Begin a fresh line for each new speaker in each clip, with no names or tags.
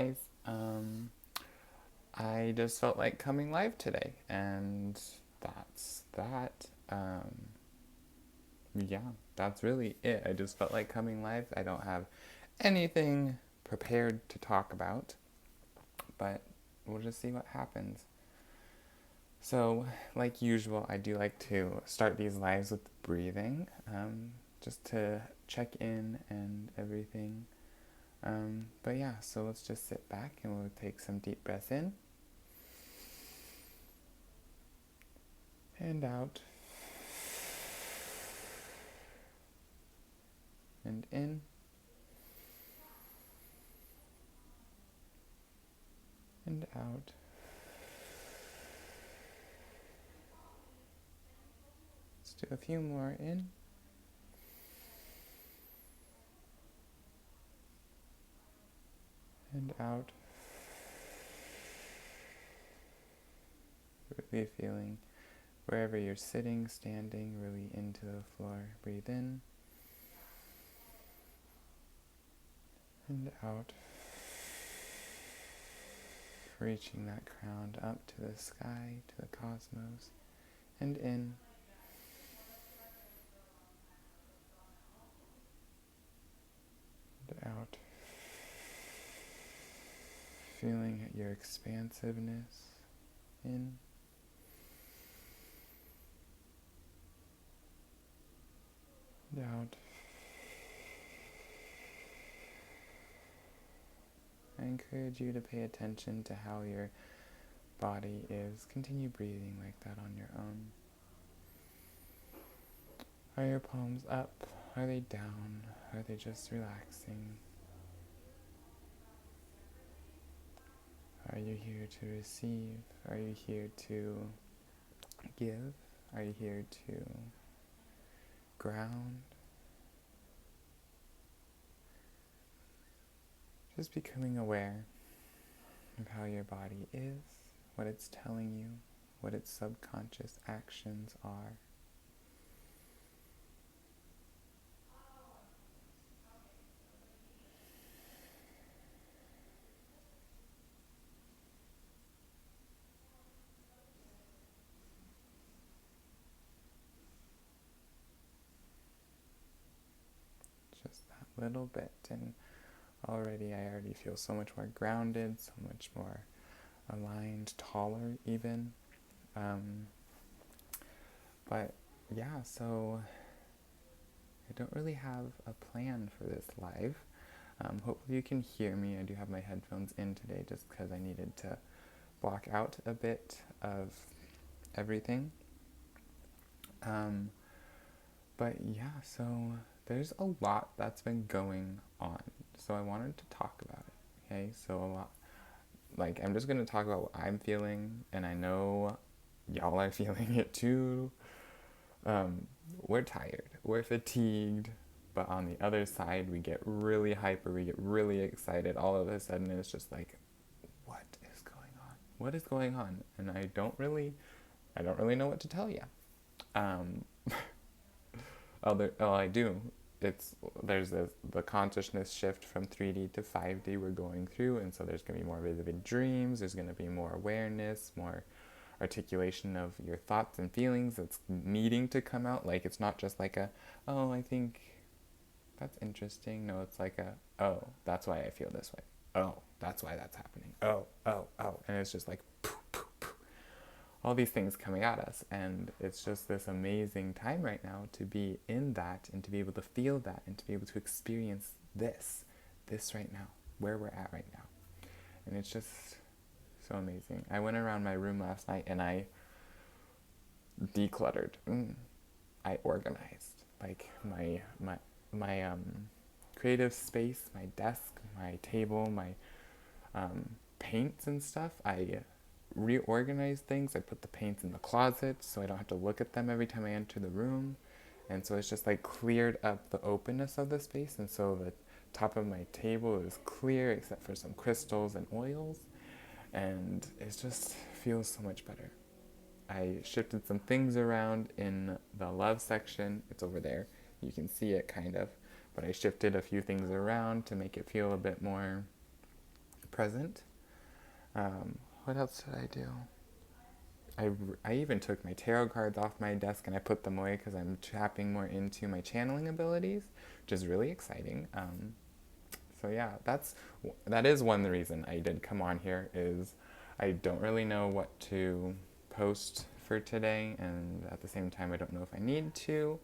guys. I just felt like coming live today, and that's that. Yeah, that's really it. I just felt like coming live. I don't have anything prepared to talk about, but we'll just see what happens. So, like usual, I do like to start these lives with breathing, just to check in and everything. But yeah, so let's just sit back and we'll take some deep breaths in and out and in and out. Let's do a few more in and out. Really feeling wherever you're sitting, standing, really into the floor. Breathe in and out. Reaching that crown up to the sky, to the cosmos, and in and out. Feeling your expansiveness in and out. I encourage you to pay attention to how your body is. Continue breathing like that on your own. Are your palms up? Are they down? Are they just relaxing? Are you here to receive? Are you here to give? Are you here to ground? Just becoming aware of how your body is, what it's telling you, what its subconscious actions are. Just that little bit, and I already feel so much more grounded, so much more aligned, taller even. But yeah, so I don't really have a plan for this live. Hopefully you can hear me. I do have my headphones in today just because I needed to block out a bit of everything. But yeah, so there's a lot that's been going on. So I wanted to talk about it. Okay, so a lot. Like, I'm just gonna talk about what I'm feeling, and I know y'all are feeling it too. We're tired, we're fatigued, but on the other side, we get really hyper, we get really excited. All of a sudden, it's just like, what is going on? What is going on? And I don't really know what to tell you. Um, I do. The consciousness shift from 3D to 5D we're going through, and so there's going to be more vivid dreams. There's going to be more awareness, more articulation of your thoughts and feelings that's needing to come out. Like, it's not just like oh, I think that's interesting. No, it's like oh, that's why I feel this way. Oh, that's why that's happening. Oh. And it's just like poof, poof, poof, all these things coming at us. And it's just this amazing time right now to be in that and to be able to feel that and to be able to experience this right now, where we're at right now. And it's just so amazing. I went around my room last night and I decluttered. I organized. Like my creative space, my desk, my table, my paints and stuff. I reorganized things. I put the paints in the closet so I don't have to look at them every time I enter the room. And so it's just like cleared up the openness of the space. And so the top of my table is clear except for some crystals and oils. And it just feels so much better. I shifted some things around in the love section. It's over there. You can see it kind of. But I shifted a few things around to make it feel a bit more present. What else did I do? I even took my tarot cards off my desk and I put them away because I'm tapping more into my channeling abilities, which is really exciting. So yeah, that is one reason I did come on here, is I don't really know what to post for today, and at the same time I don't know if I need to.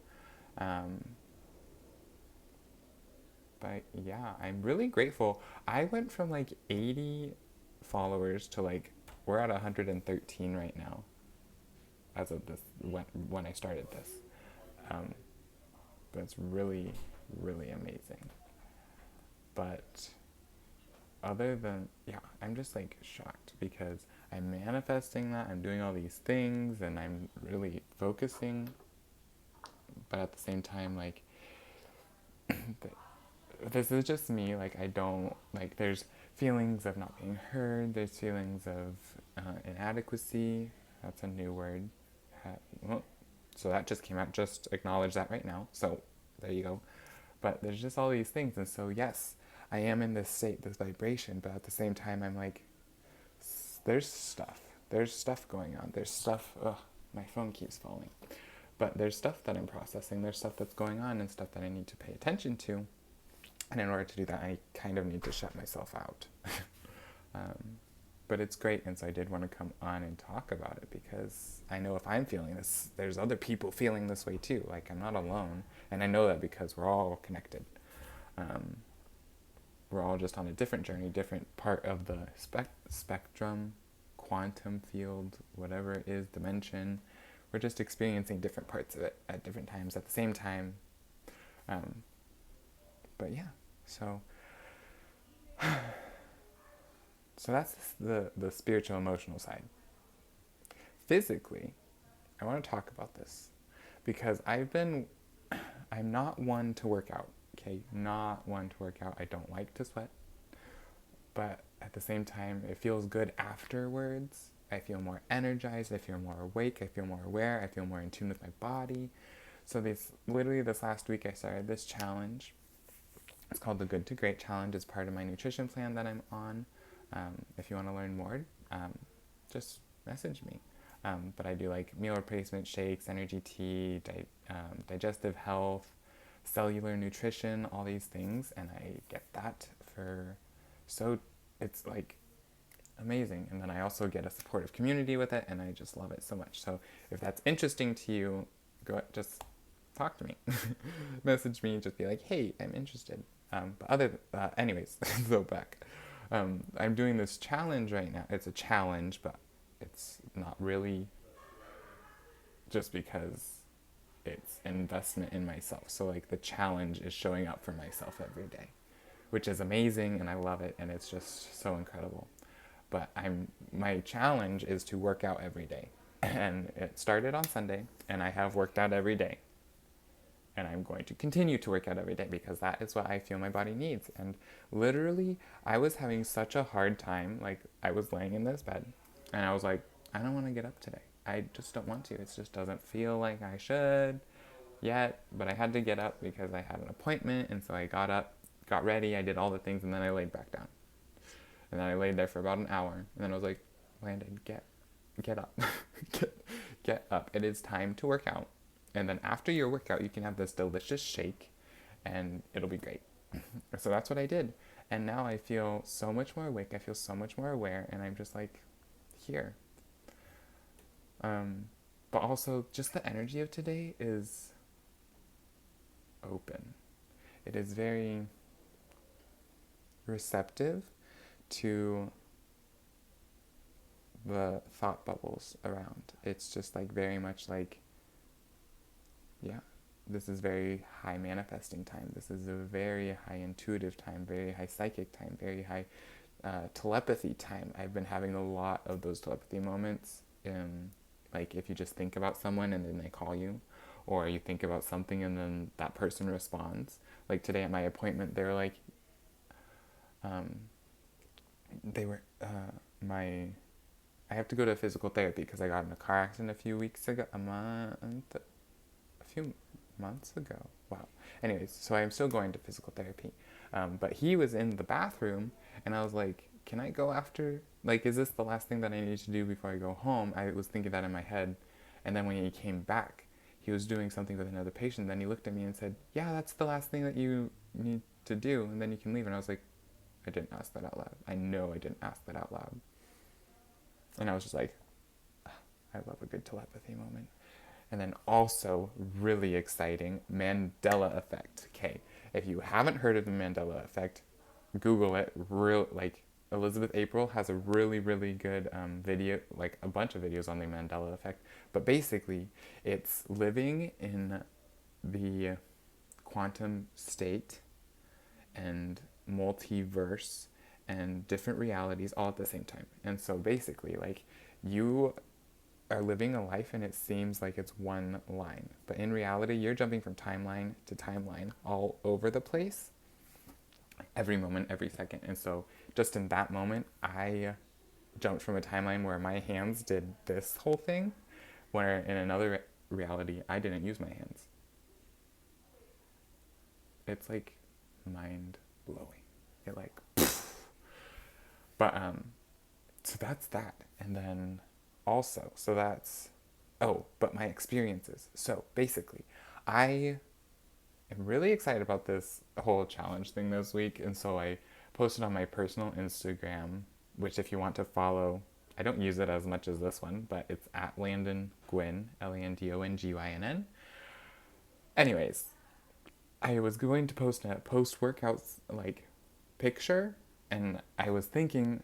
But yeah, I'm really grateful. I went from like 80 followers to like, we're at 113 right now as of this, when I started this. But it's really, really amazing. But other than, yeah, I'm just like shocked because I'm manifesting that, I'm doing all these things, and I'm really focusing. But at the same time, like, this is just me. Like, I don't, like, there's feelings of not being heard, there's feelings of inadequacy. That's a new word. Well, so that just came out. Just acknowledge that right now. So there you go. But there's just all these things. And so, yes, I am in this state, this vibration. But at the same time, I'm like, there's stuff. There's stuff going on. There's stuff. Ugh, my phone keeps falling. But there's stuff that I'm processing. There's stuff that's going on and stuff that I need to pay attention to. And in order to do that, I kind of need to shut myself out. But it's great, and so I did want to come on and talk about it because I know if I'm feeling this, there's other people feeling this way too. Like, I'm not alone, and I know that because we're all connected. We're all just on a different journey, different part of the spectrum, quantum field, whatever it is, dimension. We're just experiencing different parts of it at different times at the same time. But yeah, so that's the spiritual emotional side. Physically, I want to talk about this because I'm not one to work out, okay? Not one to work out. I don't like to sweat. But at the same time, it feels good afterwards. I feel more energized. I feel more awake. I feel more aware. I feel more in tune with my body. So literally this last week, I started this challenge. It's called the Good to Great Challenge. It's part of my nutrition plan that I'm on. If you want to learn more, just message me. But I do like meal replacement shakes, energy tea, digestive health, cellular nutrition, all these things. And I get that so it's like amazing. And then I also get a supportive community with it, and I just love it so much. So if that's interesting to you, just talk to me. Message me, just be like, hey, I'm interested. Anyways, so back. I'm doing this challenge right now. It's a challenge, but it's not really, just because it's investment in myself. So like the challenge is showing up for myself every day, which is amazing, and I love it, and it's just so incredible. But my challenge is to work out every day. And it started on Sunday, and I have worked out every day. And I'm going to continue to work out every day because that is what I feel my body needs. And literally, I was having such a hard time. Like, I was laying in this bed, and I was like, I don't want to get up today. I just don't want to. It just doesn't feel like I should yet. But I had to get up because I had an appointment, and so I got up, got ready, I did all the things, and then I laid back down. And then I laid there for about an hour, and then I was like, Landon, get up. get up. It is time to work out. And then after your workout, you can have this delicious shake, and it'll be great. So that's what I did. And now I feel so much more awake. I feel so much more aware, and I'm just like here. But also, just the energy of today is open. It is very receptive to the thought bubbles around. It's just like very much like, yeah, this is very high manifesting time. This is a very high intuitive time, very high psychic time, very high telepathy time. I've been having a lot of those telepathy moments. Like if you just think about someone and then they call you, or you think about something and then that person responds. Like today at my appointment, they were like, I have to go to physical therapy because I got in a car accident a few months ago. Wow. Anyways, so I'm still going to physical therapy. But he was in the bathroom, and I was like can I go after, like, is this the last thing that I need to do before I go home? I was thinking that in my head. And then when he came back, he was doing something with another patient. Then he looked at me and said, yeah, that's the last thing that you need to do, and then you can leave. And I was like, I didn't ask that out loud. I know I didn't ask that out loud. And I was just like, I love a good telepathy moment. And then also, really exciting, Mandela effect. Okay, if you haven't heard of the Mandela effect, Google it. Elizabeth April has a really, really good video, like a bunch of videos on the Mandela effect. But basically, it's living in the quantum state and multiverse and different realities all at the same time. And so basically, like, you are living a life and it seems like it's one line. But in reality, you're jumping from timeline to timeline all over the place, every moment, every second. And so just in that moment, I jumped from a timeline where my hands did this whole thing, where in another reality, I didn't use my hands. It's like mind blowing. It like, but so that's that. And then also, so that's, but my experiences. So basically, I am really excited about this whole challenge thing this week. And so I posted on my personal Instagram, which if you want to follow, I don't use it as much as this one, but it's at Landon Gwynn, LandonGYNN. Anyways, I was going to post a post-workout like picture, and I was thinking,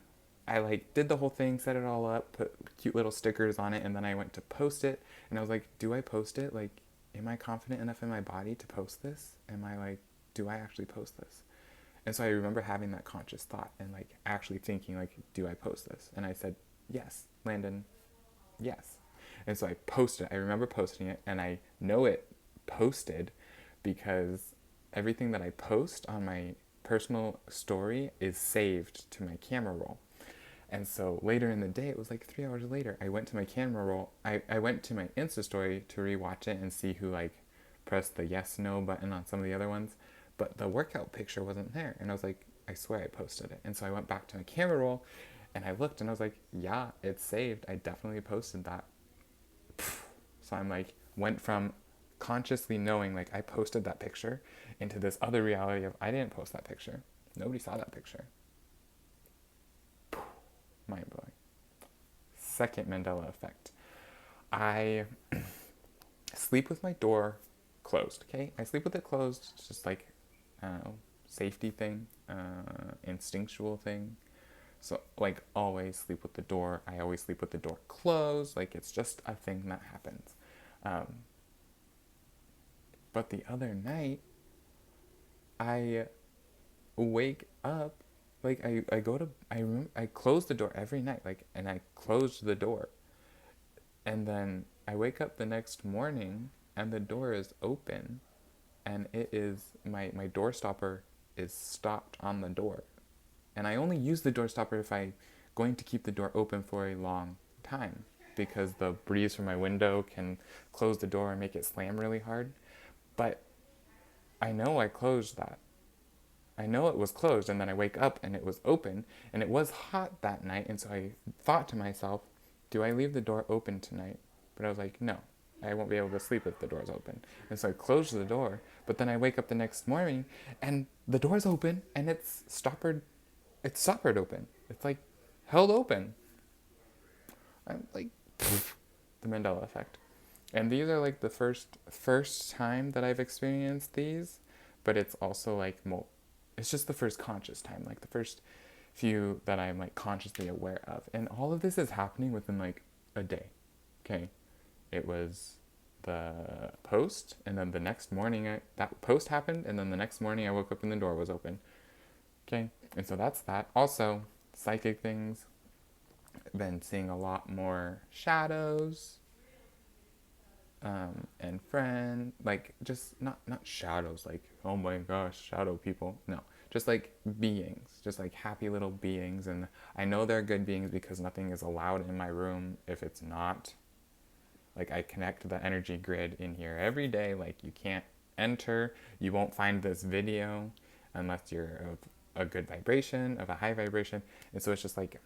I like did the whole thing, set it all up, put cute little stickers on it, and then I went to post it, and I was like, do I post it? Like, am I confident enough in my body to post this? Am I like, do I actually post this? And so I remember having that conscious thought and like actually thinking like, do I post this? And I said, yes, Landon, yes. And so I posted, I remember posting it, and I know it posted because everything that I post on my personal story is saved to my camera roll. And so later in the day, it was like 3 hours later, I went to my camera roll, I went to my Insta story to rewatch it and see who like pressed the yes, no button on some of the other ones, but the workout picture wasn't there. And I was like, I swear I posted it. And so I went back to my camera roll and I looked and I was like, yeah, it's saved. I definitely posted that. So I'm like, went from consciously knowing like I posted that picture into this other reality of I didn't post that picture. Nobody saw that picture. Mind blowing. Second Mandela effect. I sleep with my door closed, okay? I sleep with it closed. It's just like, I don't know, safety thing, instinctual thing. So, like, always sleep with the door. I always sleep with the door closed. Like, it's just a thing that happens. But the other night, I wake up, like, I close the door every night, like, and I closed the door. And then I wake up the next morning, and the door is open, and it is, my door stopper is stopped on the door. And I only use the door stopper if I'm going to keep the door open for a long time, because the breeze from my window can close the door and make it slam really hard. But I know I closed that. I know it was closed, and then I wake up and it was open, and it was hot that night, and so I thought to myself, do I leave the door open tonight? But I was like, no, I won't be able to sleep if the door's open. And so I closed the door, but then I wake up the next morning, and the door's open, and it's stoppered open. It's like held open. I'm like, the Mandela effect. And these are like the first time that I've experienced these, but it's also like, it's just the first conscious time, like the first few that I'm like consciously aware of. And all of this is happening within like a day, okay? It was the post, and then the next morning, that post happened, and then the next morning I woke up and the door was open, okay? And so that's that. Also, psychic things. I've been seeing a lot more shadows, and like just not shadows, like, oh my gosh, shadow people. No, just like beings, just like happy little beings. And I know they're good beings because nothing is allowed in my room if it's not. Like, I connect the energy grid in here every day. Like, you can't enter, you won't find this video unless you're a good vibration, of a high vibration. And so it's just like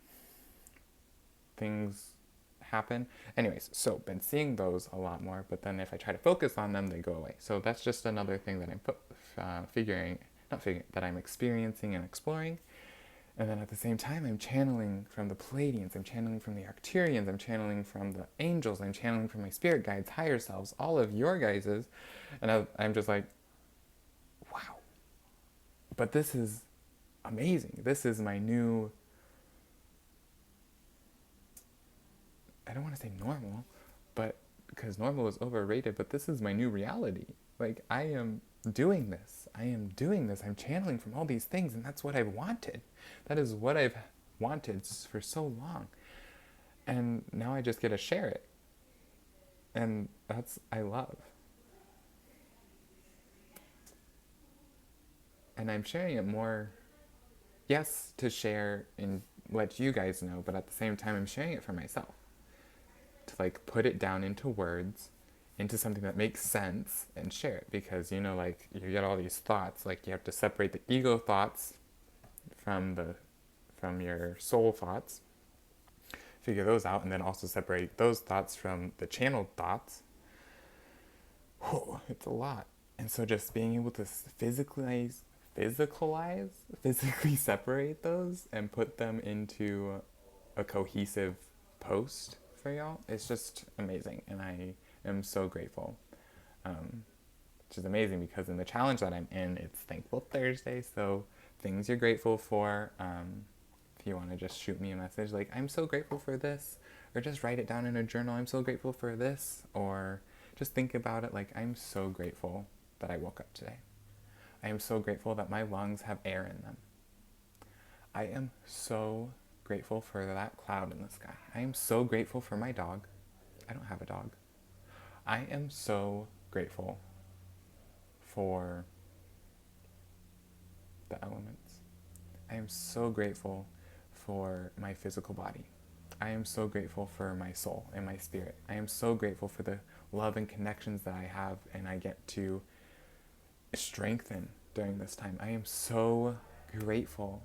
things happen. Anyways, so been seeing those a lot more, but then if I try to focus on them, they go away. So that's just another thing that I'm that I'm experiencing and exploring. And then at the same time, I'm channeling from the Pleiadians, I'm channeling from the Arcturians, I'm channeling from the angels, I'm channeling from my spirit guides, higher selves, all of your guys's. And I'm just like, wow. But this is amazing. This is my new, I don't want to say normal, but because normal is overrated, but this is my new reality. Like, I am doing this. I am doing this. I'm channeling from all these things, and that's what I've wanted. That is what I've wanted for so long. And now I just get to share it. And that's, I love. And I'm sharing it more, yes, to share and let you guys know, but at the same time, I'm sharing it for myself. To like put it down into words, into something that makes sense and share it. Because, you know, like you get all these thoughts, like you have to separate the ego thoughts from your soul thoughts, figure those out, and then also separate those thoughts from the channeled thoughts. Whoa, it's a lot. And so just being able to physically separate those and put them into a cohesive post for y'all, it's just amazing. And I am so grateful. Which is amazing because in the challenge that I'm in, it's Thankful Thursday, so things you're grateful for. If you want to just shoot me a message like, I'm so grateful for this, or just write it down in a journal, I'm so grateful for this, or just think about it like, I'm so grateful that I woke up today. I am so grateful that my lungs have air in them. I am so grateful for that cloud in the sky. I am so grateful for my dog. I don't have a dog. I am so grateful for the elements. I am so grateful for my physical body. I am so grateful for my soul and my spirit. I am so grateful for the love and connections that I have and I get to strengthen during this time. I am so grateful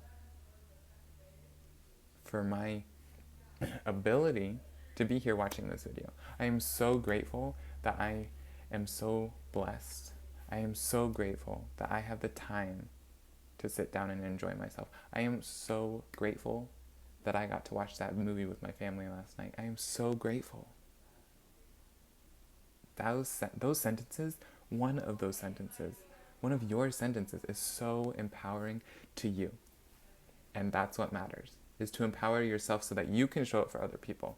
for my ability to be here watching this video. I am so grateful that I am so blessed. I am so grateful that I have the time to sit down and enjoy myself. I am so grateful that I got to watch that movie with my family last night. I am so grateful. Those sentences, one of those sentences, one of your sentences is so empowering to you. And that's what matters, is to empower yourself so that you can show it for other people.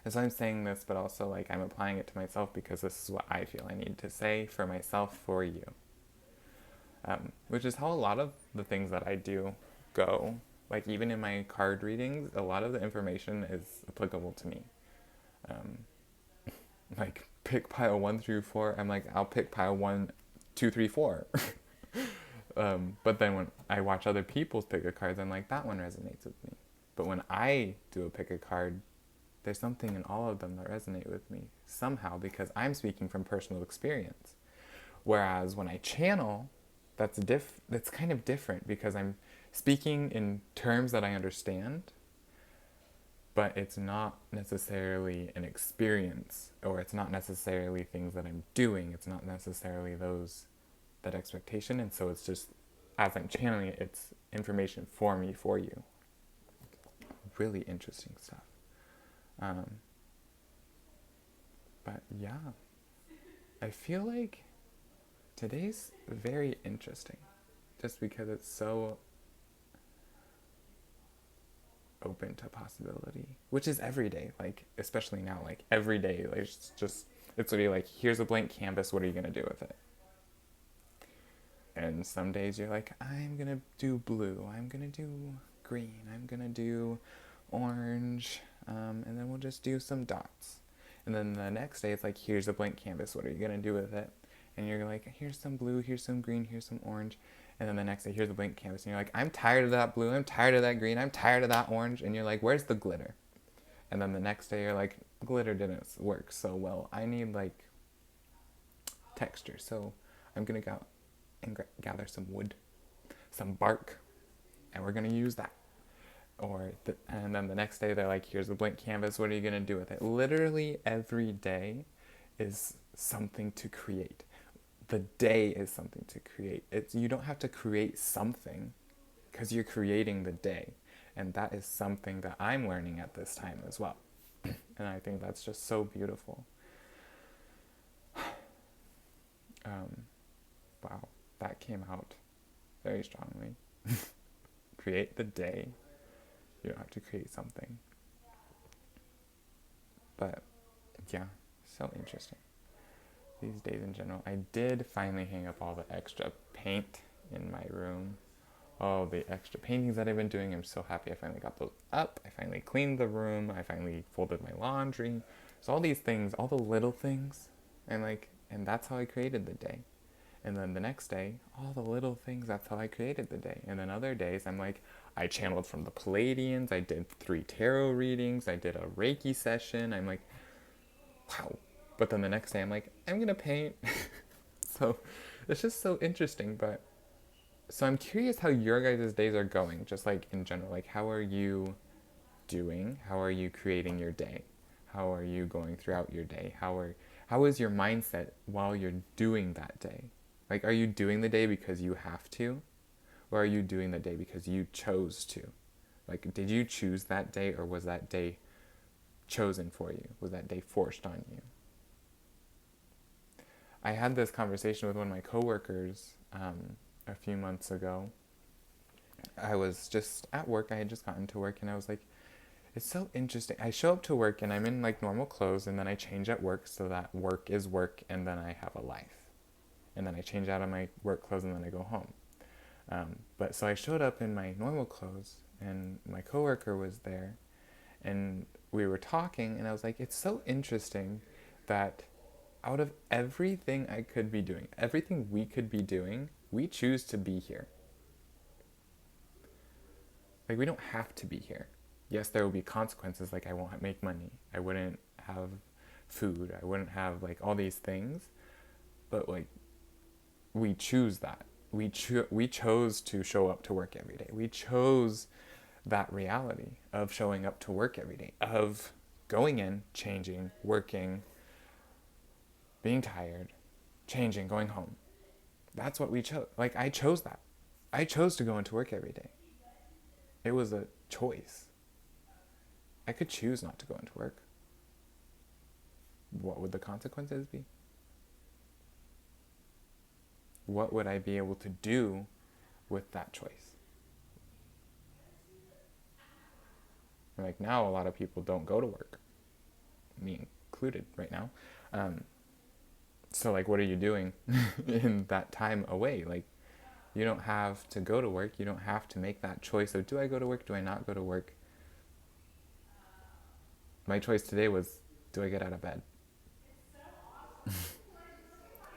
And so I'm saying this, but also like I'm applying it to myself because this is what I feel I need to say for myself, for you. Which is how a lot of the things that I do go. Like even in my card readings, a lot of the information is applicable to me. Like pick pile 1 through 4, I'm like, I'll pick pile 1, 2, 3, 4. But then when I watch other people's pick a cards, I'm like, that one resonates with me. But when I do a pick a card, there's something in all of them that resonate with me somehow because I'm speaking from personal experience. Whereas when I channel, that's kind of different because I'm speaking in terms that I understand, but it's not necessarily an experience, or it's not necessarily things that I'm doing. It's not necessarily that expectation. And so it's just, as I'm channeling it, it's information for me, for you. Really interesting stuff. But yeah, I feel like today's very interesting just because it's so open to possibility, which is every day, like especially now, like every day, like it's literally like, here's a blank canvas, what are you going to do with it? And some days you're like, I'm going to do blue, I'm going to do green, I'm going to do orange, and then we'll just do some dots. And then the next day it's like, here's a blank canvas, what are you going to do with it? And you're like, here's some blue, here's some green, here's some orange. And then the next day, here's a blank canvas. And you're like, I'm tired of that blue, I'm tired of that green, I'm tired of that orange. And you're like, where's the glitter? And then the next day, you're like, glitter didn't work so well. I need, like, texture. So I'm going to go and gather some wood. some bark, and we're going to use that. And then the next day they're like, here's a blank canvas, what are you going to do with it? Literally every day is something to create. The day is something to create. You don't have to create something, because you're creating the day. And that is something that I'm learning at this time as well. And I think that's just so beautiful. Wow, that came out very strongly. Create the day. You don't have to create something. But yeah, so interesting. These days in general. I did finally hang up all the extra paint in my room. All the extra paintings that I've been doing. I'm so happy I finally got those up. I finally cleaned the room. I finally folded my laundry. So all these things, all the little things, and that's how I created the day. And then the next day, all the little things, that's how I created the day. And then other days, I'm like, I channeled from the Palladians, I did 3 tarot readings, I did a Reiki session. I'm like, wow. But then the next day, I'm like, I'm gonna paint. So it's just so interesting. But so I'm curious how your guys' days are going, just like in general. Like, how are you doing? How are you creating your day? How are you going throughout your day? How is your mindset while you're doing that day? Like, are you doing the day because you have to? Or are you doing the day because you chose to? Like, did you choose that day, or was that day chosen for you? Was that day forced on you? I had this conversation with one of my coworkers a few months ago. I was just at work. I had just gotten to work, and I was like, it's so interesting. I show up to work, and I'm in like normal clothes, and then I change at work so that work is work, and then I have a life. And then I change out of my work clothes, and then I go home. But so I showed up in my normal clothes, and my coworker was there, and we were talking, and I was like, it's so interesting that out of everything I could be doing, everything we could be doing, we choose to be here. Like, we don't have to be here. Yes, there will be consequences, like I won't make money, I wouldn't have food, I wouldn't have like all these things, but like, we choose that. We chose to show up to work every day. We chose that reality of showing up to work every day, of going in, changing, working, being tired, changing, going home. That's what we chose. Like, I chose that. I chose to go into work every day. It was a choice. I could choose not to go into work. What would the consequences be? What would I be able to do with that choice? And like, now a lot of people don't go to work, me included right now. So like, what are you doing in that time away? Like, you don't have to go to work. You don't have to make that choice of, do I go to work? Do I not go to work? My choice today was, do I get out of bed?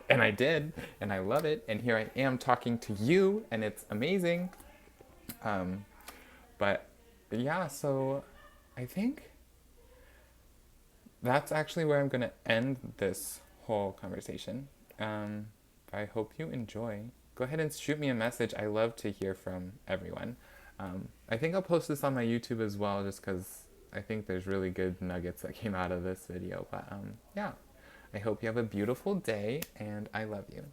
And I did, and I love it. And here I am talking to you, and it's amazing. But yeah, so I think that's actually where I'm going to end this whole conversation. I hope you enjoy. Go ahead and shoot me a message. I love to hear from everyone. I think I'll post this on my YouTube as well, just because I think there's really good nuggets that came out of this video. But yeah, I hope you have a beautiful day, and I love you.